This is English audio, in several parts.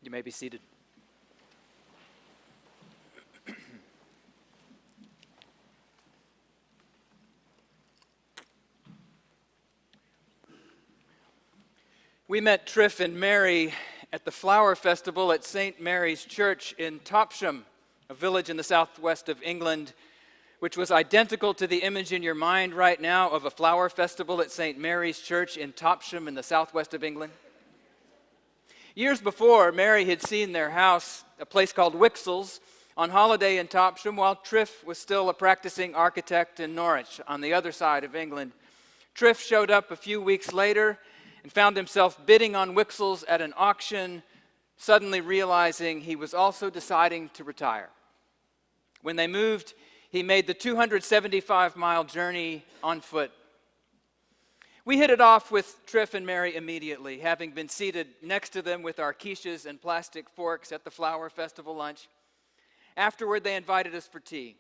You may be seated. We met Triff and Mary at the Flower Festival at St. Mary's Church in Topsham, a village in the southwest of England, which was identical to the image in your mind right now of a flower festival at St. Mary's Church in Topsham in the southwest of England. Years before, Mary had seen their house, a place called Wixels, on holiday in Topsham, while Triff was still a practicing architect in Norwich, on the other side of England. Triff showed up a few weeks later and found himself bidding on Wixels at an auction, suddenly realizing he was also deciding to retire. When they moved, he made the 275-mile journey on foot. We hit it off with Triff and Mary immediately, having been seated next to them with our quiches and plastic forks at the Flower Festival lunch. Afterward, they invited us for tea.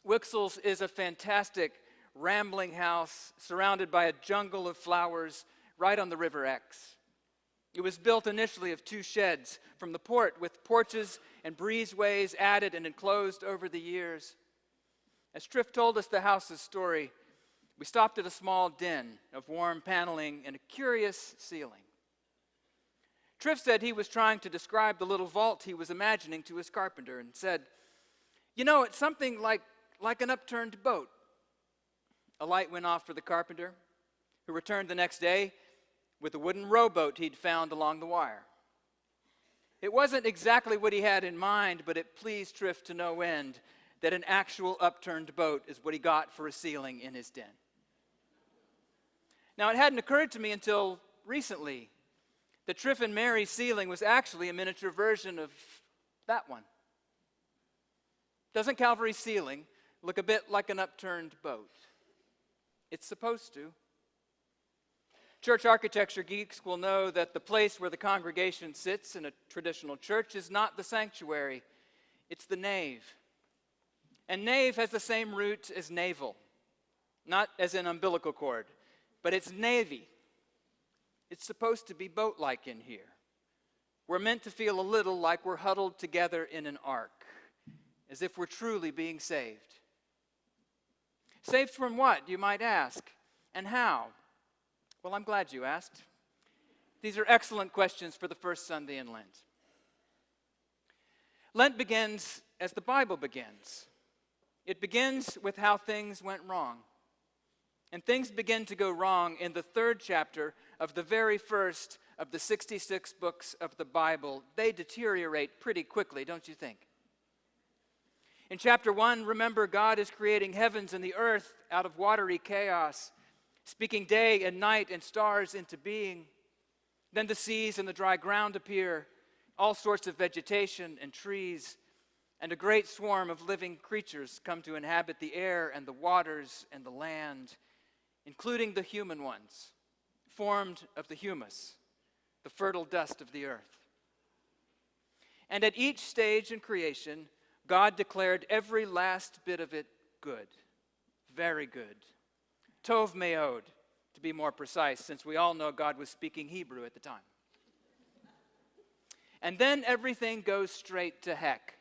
Wixels is a fantastic, rambling house surrounded by a jungle of flowers right on the River Exe. It was built initially of 2 sheds from the port, with porches and breezeways added and enclosed over the years. As Triff told us the house's story, we stopped at a small den of warm paneling and a curious ceiling. Triff said he was trying to describe the little vault he was imagining to his carpenter and said, "You know, it's something like an upturned boat." A light went off for the carpenter, who returned the next day with a wooden rowboat he'd found along the wire. It wasn't exactly what he had in mind, but it pleased Triff to no end that an actual upturned boat is what he got for a ceiling in his den. Now, it hadn't occurred to me until recently that Triff and Mary's ceiling was actually a miniature version of that one. Doesn't Calvary's ceiling look a bit like an upturned boat? It's supposed to. Church architecture geeks will know that the place where the congregation sits in a traditional church is not the sanctuary, it's the nave. And nave has the same root as navel, not as in umbilical cord, but it's navy. It's supposed to be boat-like in here. We're meant to feel a little like we're huddled together in an ark, as if we're truly being saved. Saved from what, you might ask, and how? Well, I'm glad you asked. These are excellent questions for the first Sunday in Lent. Lent begins as the Bible begins. It begins with how things went wrong. And things begin to go wrong in the 3rd chapter of the very first of the 66 books of the Bible. They deteriorate pretty quickly, don't you think? In chapter 1, remember, God is creating heavens and the earth out of watery chaos, speaking day and night and stars into being. Then the seas and the dry ground appear, all sorts of vegetation and trees, and a great swarm of living creatures come to inhabit the air and the waters and the land, including the human ones, formed of the humus, the fertile dust of the earth. And at each stage in creation, God declared every last bit of it good, very good. Tov meod, to be more precise, since we all know God was speaking Hebrew at the time. And then everything goes straight to heck.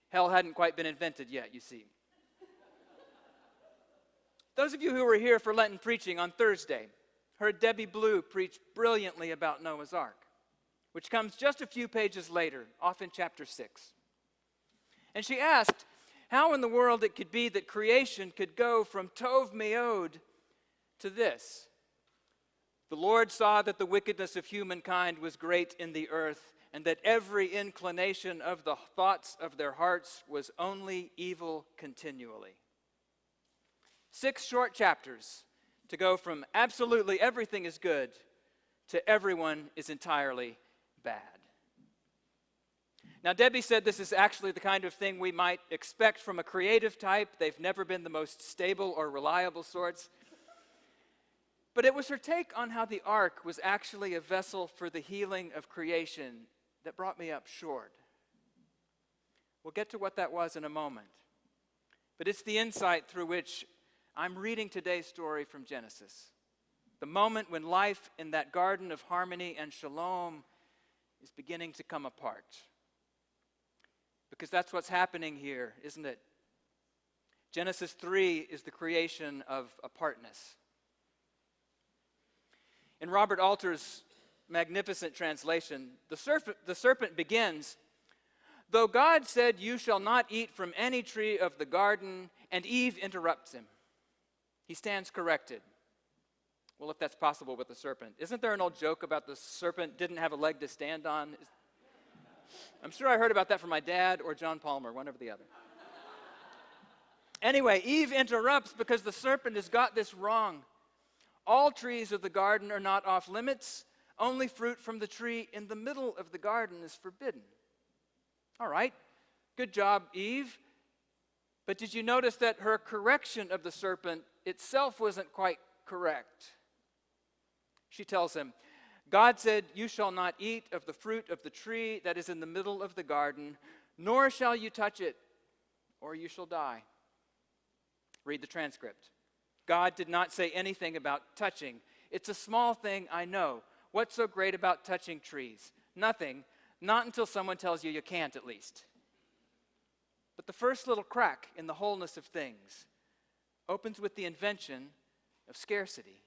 Hell hadn't quite been invented yet, you see. Those of you who were here for Lenten preaching on Thursday heard Debbie Blue preach brilliantly about Noah's Ark, which comes just a few pages later, off in chapter 6. And she asked how in the world it could be that creation could go from Tov meod to this. The Lord saw that the wickedness of humankind was great in the earth, and that every inclination of the thoughts of their hearts was only evil continually. 6 short chapters to go from absolutely everything is good to everyone is entirely bad. Now, Debbie said this is actually the kind of thing we might expect from a creative type. They've never been the most stable or reliable sorts. But it was her take on how the ark was actually a vessel for the healing of creation that brought me up short. We'll get to what that was in a moment. But it's the insight through which I'm reading today's story from Genesis. The moment when life in that garden of harmony and shalom is beginning to come apart. Because that's what's happening here, isn't it? Genesis 3 is the creation of apartness. In Robert Alter's magnificent translation, the serpent begins, "Though God said, 'You shall not eat from any tree of the garden,' and Eve interrupts him. He stands corrected." Well, if that's possible with the serpent. Isn't there an old joke about the serpent didn't have a leg to stand on? I'm sure I heard about that from my dad or John Palmer, one over the other. Anyway, Eve interrupts because the serpent has got this wrong. All trees of the garden are not off limits. Only fruit from the tree in the middle of the garden is forbidden. All right, good job, Eve. But did you notice that her correction of the serpent itself wasn't quite correct? She tells him, "God said, 'You shall not eat of the fruit of the tree that is in the middle of the garden, nor shall you touch it, or you shall die.'" Read the transcript. God did not say anything about touching. It's a small thing, I know. What's so great about touching trees? Nothing. Not until someone tells you you can't, at least. But the first little crack in the wholeness of things opens with the invention of scarcity.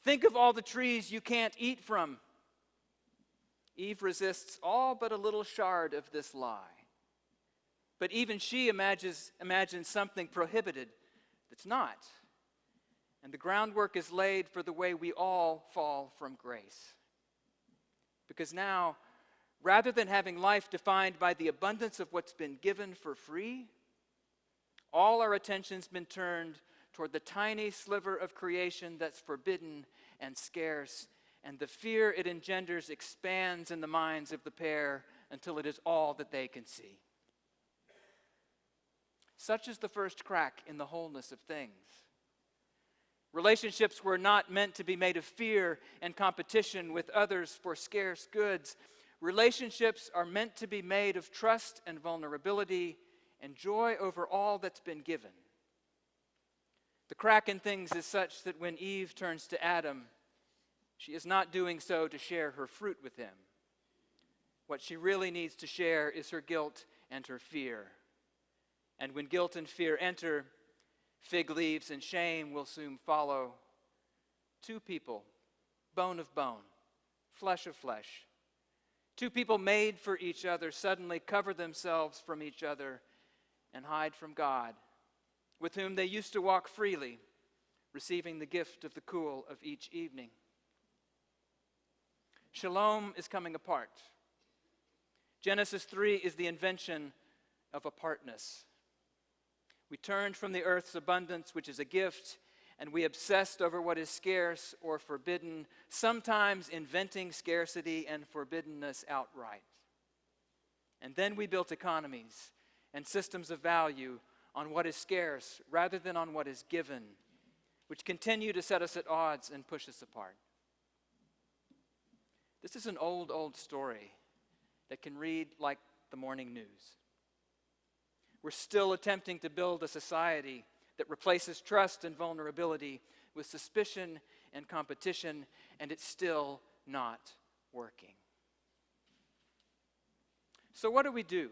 Think of all the trees you can't eat from. Eve resists all but a little shard of this lie. But even she imagines something prohibited that's not. And the groundwork is laid for the way we all fall from grace. Because now, rather than having life defined by the abundance of what's been given for free, all our attention's been turned toward the tiny sliver of creation that's forbidden and scarce, and the fear it engenders expands in the minds of the pair until it is all that they can see. Such is the first crack in the wholeness of things. Relationships were not meant to be made of fear and competition with others for scarce goods. Relationships are meant to be made of trust and vulnerability and joy over all that's been given. The crack in things is such that when Eve turns to Adam, she is not doing so to share her fruit with him. What she really needs to share is her guilt and her fear. And when guilt and fear enter, fig leaves and shame will soon follow. Two people, bone of bone, flesh of flesh. Two people made for each other suddenly cover themselves from each other and hide from God, with whom they used to walk freely, receiving the gift of the cool of each evening. Shalom is coming apart. Genesis 3 is the invention of apartness. We turned from the earth's abundance, which is a gift, and we obsessed over what is scarce or forbidden, sometimes inventing scarcity and forbiddenness outright. And then we built economies and systems of value on what is scarce rather than on what is given, which continue to set us at odds and push us apart. This is an old story that can read like the morning news. We're still attempting to build a society that replaces trust and vulnerability with suspicion and competition, and it's still not working. So what do we do?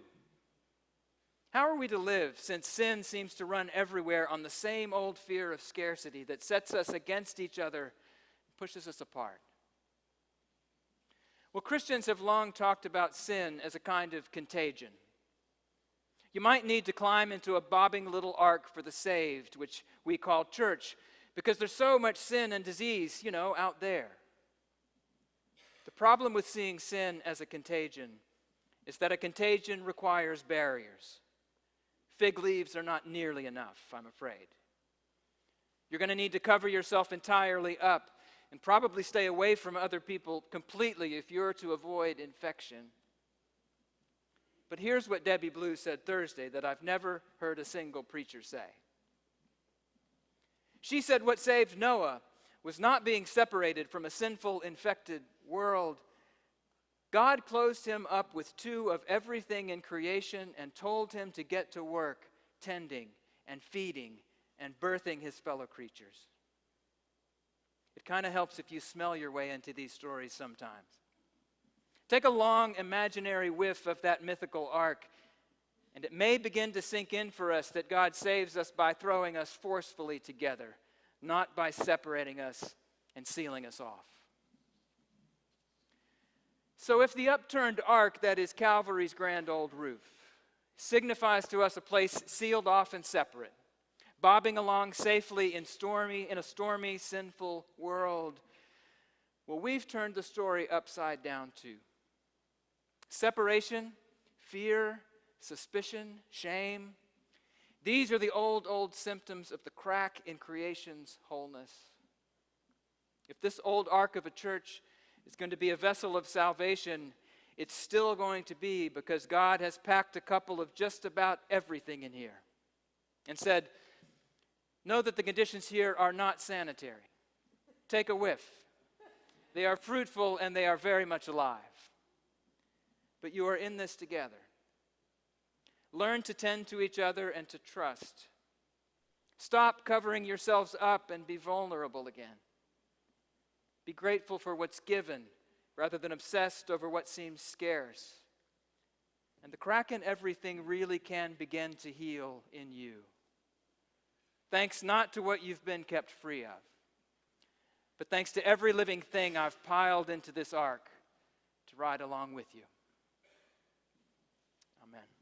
How are we to live since sin seems to run everywhere on the same old fear of scarcity that sets us against each other and pushes us apart? Well, Christians have long talked about sin as a kind of contagion. You might need to climb into a bobbing little ark for the saved, which we call church, because there's so much sin and disease, out there. The problem with seeing sin as a contagion is that a contagion requires barriers. Fig leaves are not nearly enough, I'm afraid. You're going to need to cover yourself entirely up and probably stay away from other people completely if you're to avoid infection. But here's what Debbie Blue said Thursday that I've never heard a single preacher say. She said what saved Noah was not being separated from a sinful, infected world. God closed him up with 2 of everything in creation and told him to get to work tending and feeding and birthing his fellow creatures. It kind of helps if you smell your way into these stories sometimes. Take a long imaginary whiff of that mythical ark, and it may begin to sink in for us that God saves us by throwing us forcefully together, not by separating us and sealing us off. So if the upturned ark that is Calvary's grand old roof signifies to us a place sealed off and separate, bobbing along safely in a stormy, sinful world, well, we've turned the story upside down too. Separation, fear, suspicion, shame, these are the old symptoms of the crack in creation's wholeness. If this old ark of a church is going to be a vessel of salvation, it's still going to be because God has packed a couple of just about everything in here and said, know that the conditions here are not sanitary. Take a whiff. They are fruitful and they are very much alive. But you are in this together. Learn to tend to each other and to trust. Stop covering yourselves up and be vulnerable again. Be grateful for what's given rather than obsessed over what seems scarce. And the crack in everything really can begin to heal in you. Thanks not to what you've been kept free of, but thanks to every living thing I've piled into this ark to ride along with you. Amen.